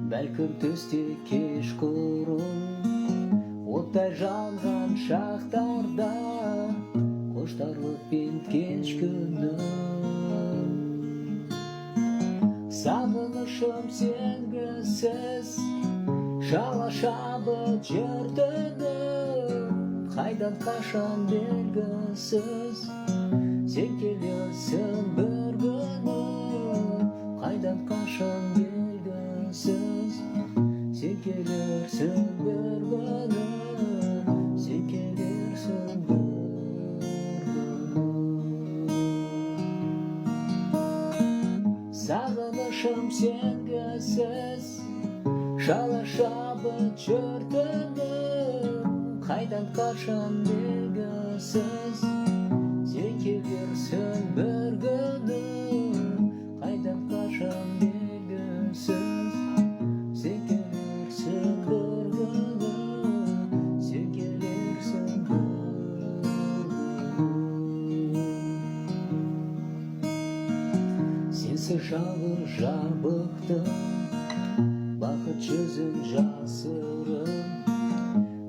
Бәлкім түсте кешқұрым оттай жанған шақтарда құштарлықпен кешкінім. Сағынышым сенгісіз шала-шабыт жыртыным, қайдан қашан белгісіз сен келерсің бір күні, қайдан қашан белгісіз сен келерсің бір күні, сен келерсің бір күні. Сағынышым сенгісіз шала-шабыт жыртыным, қайдан қашан белгісіз сен келерсің бір күні, қайдан қашан белгісіз сен келерсің бір күні, сен келерсің бір күні. Сенсіз жалғыз жабықтым, бақыт жүзін жасырын,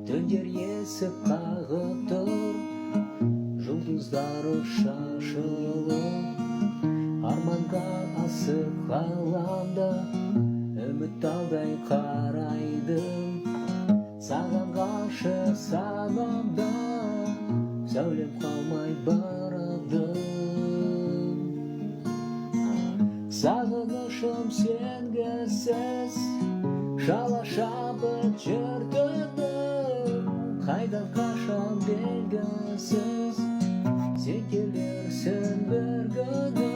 түндер есіп қағып тұр, жұлдыздары шашылып, арманға асық ғаламда үміт талдай қарайдым. Саған ғашық санамда сәулем қалмай барады. Сағынышым сенгісіз шала-шабыт жыртыным, қайдан қашан белгісіз сен келерсің бір күні,